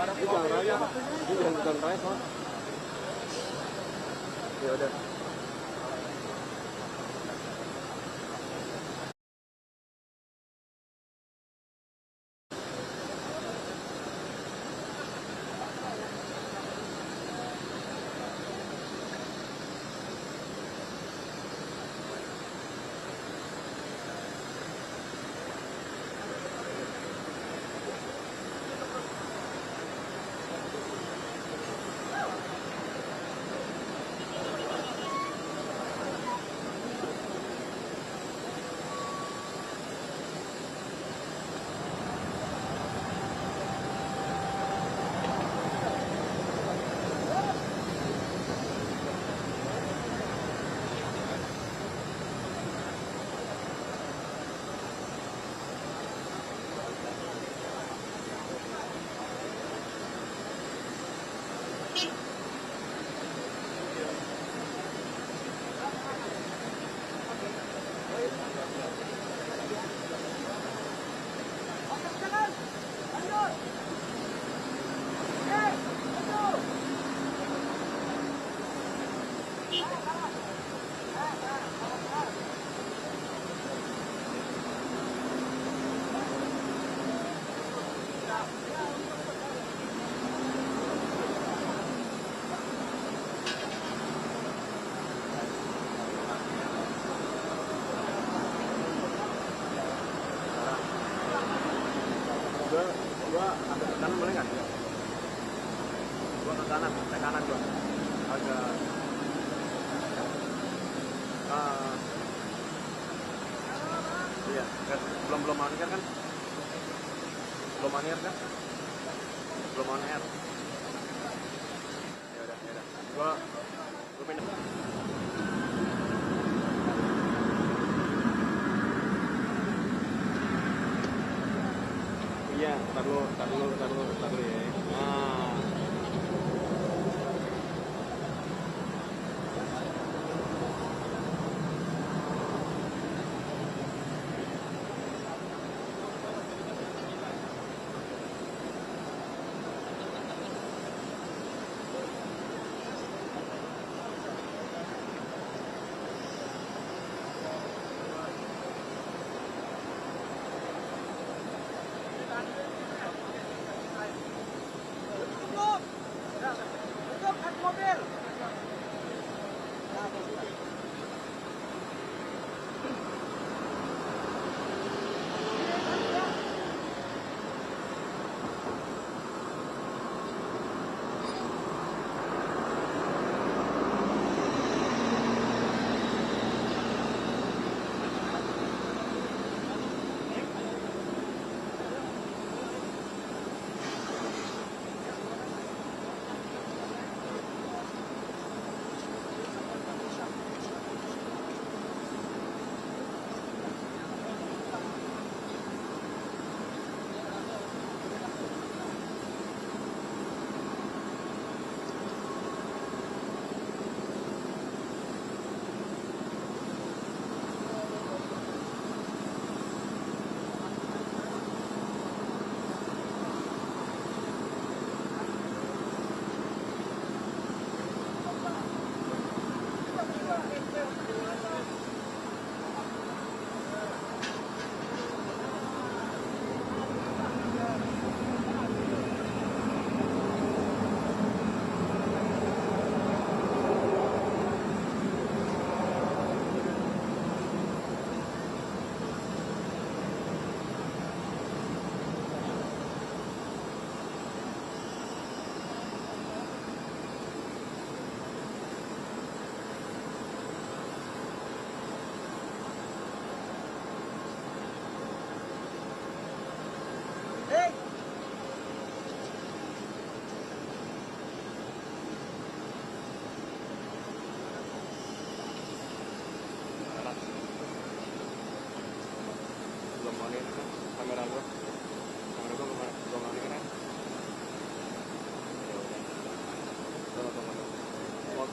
Ini jalan raya, ini jalan raya soalnya. Ya udah. Gua agak ke kanan boleh nggak? Gua ke kanan gua agak iya kan belum on air kan? Belum on air kan? Belum on air. Ya udah. Gua pindah. Iya, tar dulu ya. Nah.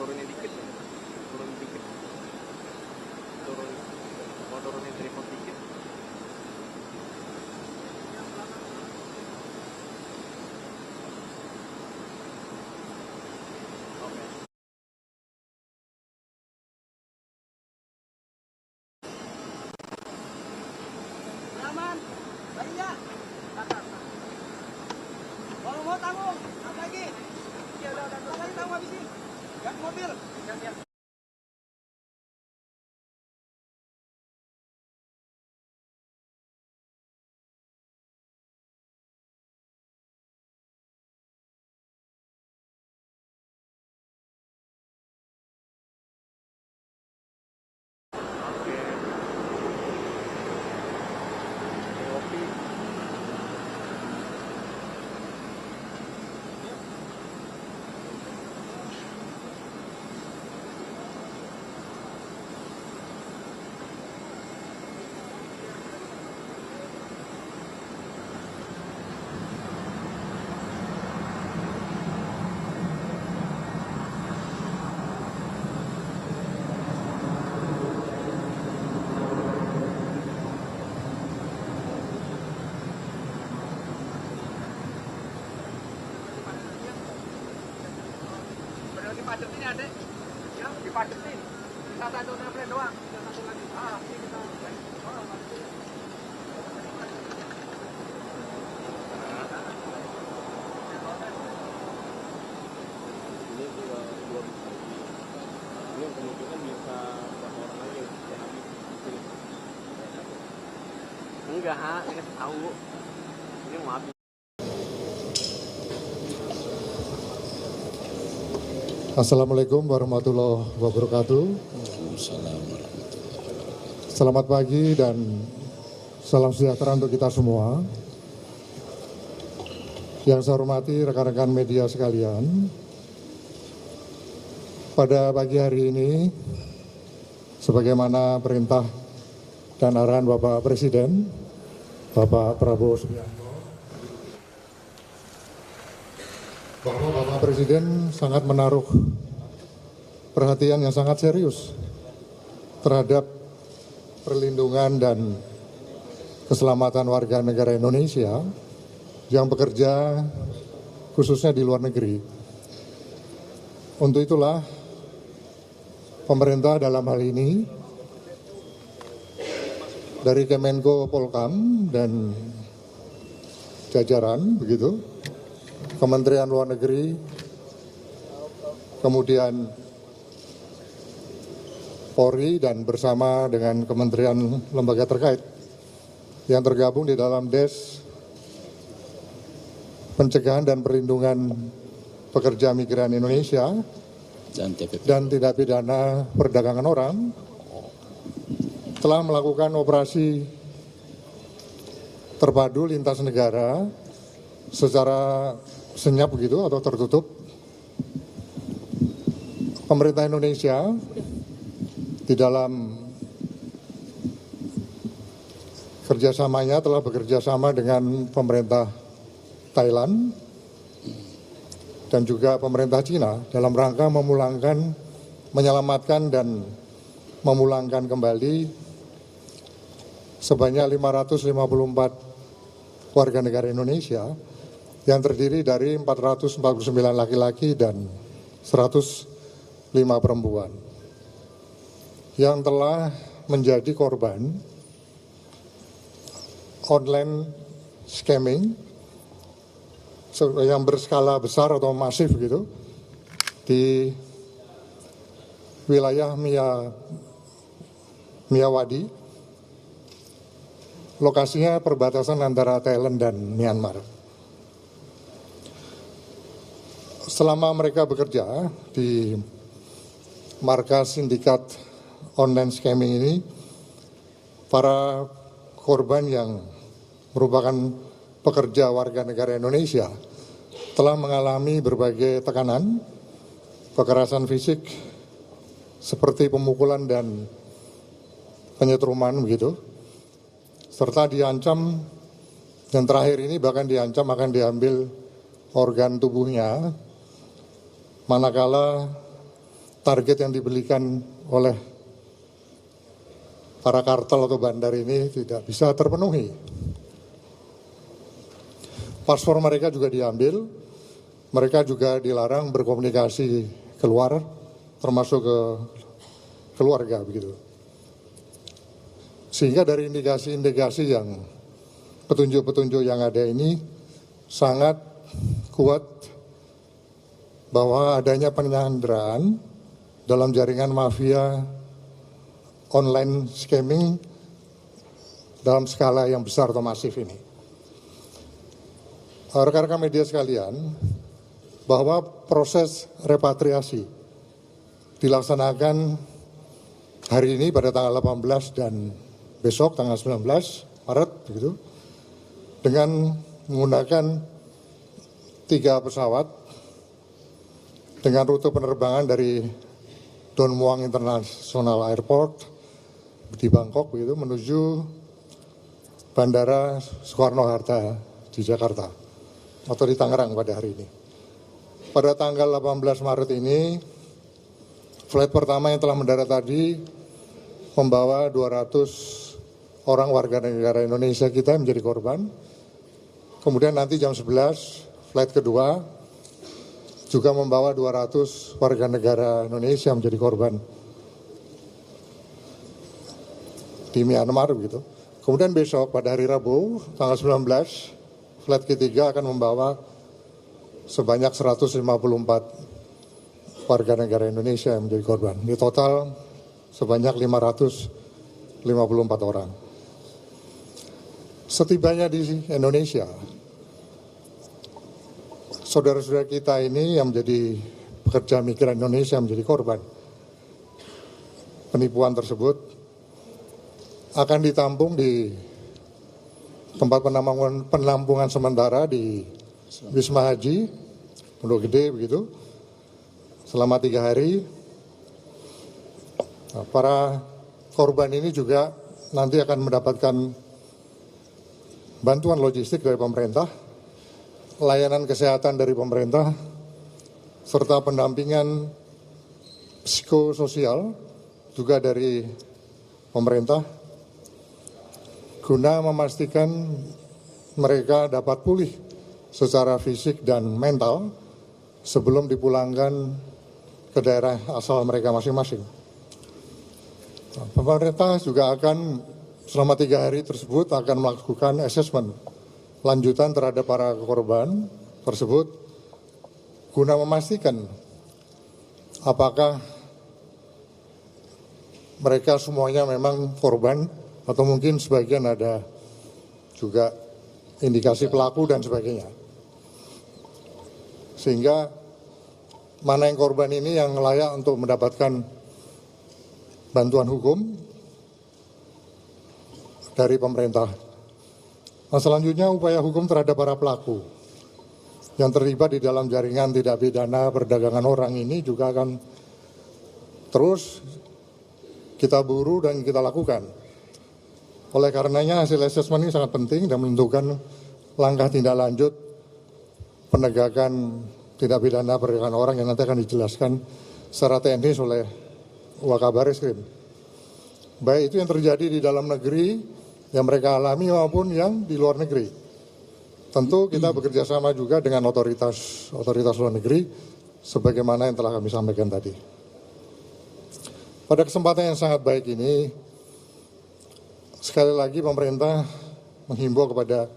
Turunin dikit ya, mau turunin tripod dikit. tanggung, lagi. Ya udah, lagi tanggung habisin. Gas mobil. Ya. Oke. Kopi. Dipadetin ya, Dek. Ya, dipadetin. Kita satu template doang. Kita satu lagi. Ini kita Ini juga belum lagi. Ini kemungkinan bisa berapa orang lagi yang habis. Enggak, dikasih tahu. Ini mau habis. Assalamualaikum warahmatullahi wabarakatuh. Selamat pagi dan salam sejahtera untuk kita semua. Yang saya hormati rekan-rekan media sekalian, pada pagi hari ini, sebagaimana perintah dan arahan Bapak Presiden, Bapak Prabowo Subianto, bahwa Bapak Presiden sangat menaruh perhatian yang sangat serius terhadap perlindungan dan keselamatan warga negara Indonesia yang bekerja khususnya di luar negeri. Untuk itulah pemerintah dalam hal ini dari Kemenko Polhukam dan jajaran begitu, Kementerian Luar Negeri, kemudian Polri dan bersama dengan kementerian lembaga terkait yang tergabung di dalam Des Pencegahan dan Perlindungan Pekerja Migran Indonesia dan Tindak Pidana Perdagangan Orang telah melakukan operasi terpadu lintas negara secara senyap begitu atau tertutup. Pemerintah Indonesia di dalam kerjasamanya telah bekerjasama dengan pemerintah Thailand dan juga pemerintah Cina dalam rangka menyelamatkan dan memulangkan kembali sebanyak 554 warga negara Indonesia yang terdiri dari 449 laki-laki dan 105 perempuan yang telah menjadi korban online scamming yang berskala besar atau masif gitu di wilayah Miyawadi, lokasinya perbatasan antara Thailand dan Myanmar. Selama mereka bekerja di markas sindikat online scamming ini, para korban yang merupakan pekerja warga negara Indonesia telah mengalami berbagai tekanan, kekerasan fisik seperti pemukulan dan penyetruman begitu, serta diancam, dan terakhir ini bahkan diancam akan diambil organ tubuhnya manakala target yang dibelikan oleh para kartel atau bandar ini tidak bisa terpenuhi. Paspor mereka juga diambil, mereka juga dilarang berkomunikasi keluar, termasuk ke keluarga begitu. Sehingga dari indikasi-indikasi yang petunjuk-petunjuk yang ada ini sangat kuat bahwa adanya penyanderaan dalam jaringan mafia online scamming dalam skala yang besar atau masif ini. Rekan-rekan media sekalian, bahwa proses repatriasi dilaksanakan hari ini pada tanggal 18 dan besok tanggal 19 Maret begitu, dengan menggunakan 3 pesawat dengan rute penerbangan dari Don Muang International Airport di Bangkok begitu menuju Bandara Soekarno-Hatta di Jakarta atau di Tangerang pada hari ini. Pada tanggal 18 Maret ini, flight pertama yang telah mendarat tadi membawa 200 orang warga negara Indonesia kita menjadi korban. Kemudian nanti jam 11, flight kedua juga membawa 200 warga negara Indonesia menjadi korban di Myanmar begitu. Kemudian besok pada hari Rabu tanggal 19, flight ketiga akan membawa sebanyak 154 warga negara Indonesia yang menjadi korban. Di total sebanyak 554 orang. Setibanya di Indonesia, saudara-saudara kita ini yang menjadi pekerja migran Indonesia menjadi korban penipuan tersebut akan ditampung di tempat penampungan sementara di Wisma Haji Pondok Gede begitu selama 3 hari. Nah, para korban ini juga nanti akan mendapatkan bantuan logistik dari pemerintah, layanan kesehatan dari pemerintah, serta pendampingan psikososial juga dari pemerintah, guna memastikan mereka dapat pulih secara fisik dan mental sebelum dipulangkan ke daerah asal mereka masing-masing. Pemerintah juga akan selama 3 hari tersebut akan melakukan asesmen lanjutan terhadap para korban tersebut guna memastikan apakah mereka semuanya memang korban atau mungkin sebagian ada juga indikasi pelaku dan sebagainya. Sehingga mana yang korban ini yang layak untuk mendapatkan bantuan hukum dari pemerintah. Nah, selanjutnya upaya hukum terhadap para pelaku yang terlibat di dalam jaringan tindak pidana perdagangan orang ini juga akan terus kita buru dan kita lakukan. Oleh karenanya hasil asesmen ini sangat penting dan menentukan langkah tindak lanjut penegakan tindak pidana perdagangan orang yang nanti akan dijelaskan secara teknis oleh Wakabaris Krim. Baik itu yang terjadi di dalam negeri yang mereka alami maupun yang di luar negeri. Tentu kita bekerja sama juga dengan otoritas luar negeri sebagaimana yang telah kami sampaikan tadi. Pada kesempatan yang sangat baik ini, sekali lagi pemerintah menghimbau kepada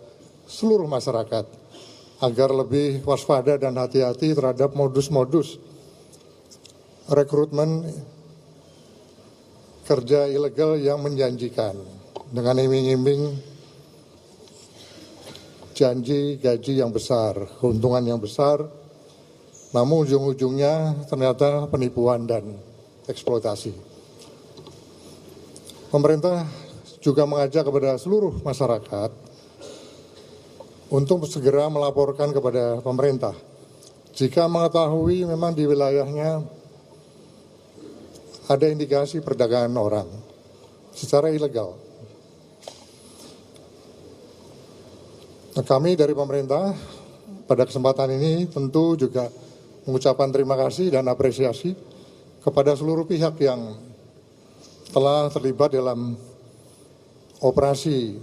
seluruh masyarakat agar lebih waspada dan hati-hati terhadap modus-modus rekrutmen kerja ilegal yang menjanjikan dengan iming-iming janji gaji yang besar, keuntungan yang besar, namun ujung-ujungnya ternyata penipuan dan eksploitasi. Pemerintah juga mengajak kepada seluruh masyarakat untuk segera melaporkan kepada pemerintah jika mengetahui memang di wilayahnya ada indikasi perdagangan orang secara ilegal. Nah, kami dari pemerintah pada kesempatan ini tentu juga mengucapkan terima kasih dan apresiasi kepada seluruh pihak yang telah terlibat dalam operasi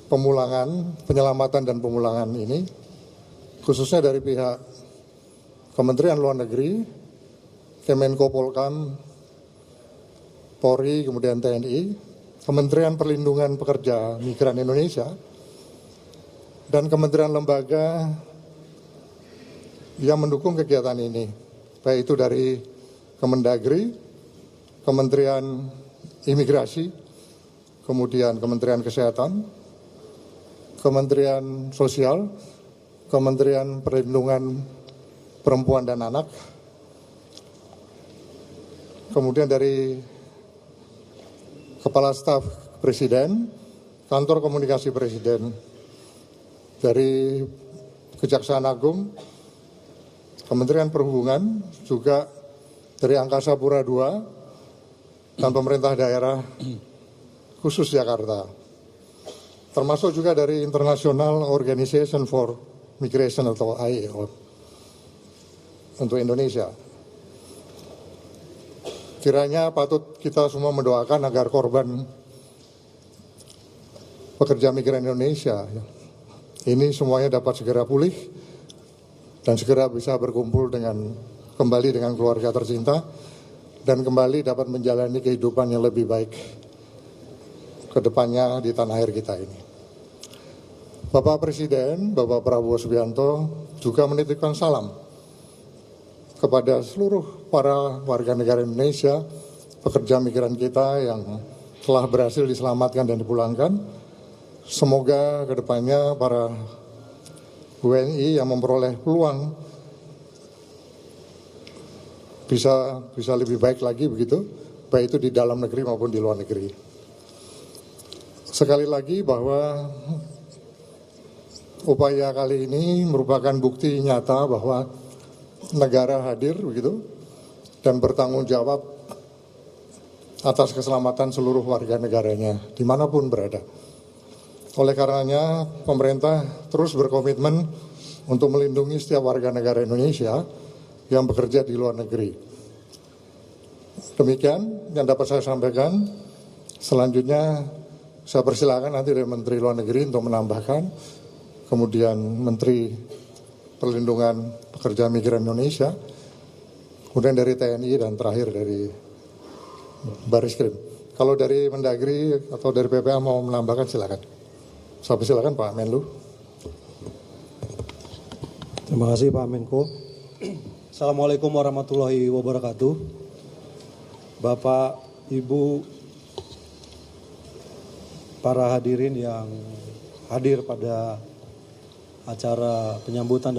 penyelamatan dan pemulangan ini, khususnya dari pihak Kementerian Luar Negeri, Kemenko Polkam, Polri, kemudian TNI, Kementerian Perlindungan Pekerja Migran Indonesia, dan kementerian lembaga yang mendukung kegiatan ini, baik itu dari Kemendagri, Kementerian Imigrasi, kemudian Kementerian Kesehatan, Kementerian Sosial, Kementerian Perlindungan Perempuan dan Anak, kemudian dari Kepala Staf Presiden, Kantor Komunikasi Presiden, dari Kejaksaan Agung, Kementerian Perhubungan, juga dari Angkasa Pura II, dan pemerintah daerah khusus Jakarta. Termasuk juga dari International Organization for Migration atau IAO untuk Indonesia. Kiranya patut kita semua mendoakan agar korban pekerja migran Indonesia ini semuanya dapat segera pulih dan segera bisa berkumpul kembali dengan keluarga tercinta dan kembali dapat menjalani kehidupan yang lebih baik ke depannya di tanah air kita ini. Bapak Presiden, Bapak Prabowo Subianto juga menitipkan salam kepada seluruh para warga negara Indonesia, pekerja migran kita yang telah berhasil diselamatkan dan dipulangkan. Semoga kedepannya para WNI yang memperoleh peluang bisa lebih baik lagi begitu, baik itu di dalam negeri maupun di luar negeri. Sekali lagi bahwa upaya kali ini merupakan bukti nyata bahwa negara hadir begitu dan bertanggung jawab atas keselamatan seluruh warga negaranya dimanapun berada. Oleh karenanya pemerintah terus berkomitmen untuk melindungi setiap warga negara Indonesia yang bekerja di luar negeri. Demikian yang dapat saya sampaikan. Selanjutnya saya persilakan nanti dari Menteri Luar Negeri untuk menambahkan, kemudian Menteri Perlindungan Pekerja Migran Indonesia, kemudian dari TNI, dan terakhir dari Bariskrim. Kalau dari Mendagri atau dari PPA mau menambahkan silakan. Saya persilakan Pak Menlu. Terima kasih Pak Menko. Assalamualaikum warahmatullahi wabarakatuh. Bapak, Ibu, para hadirin yang hadir pada acara penyambutan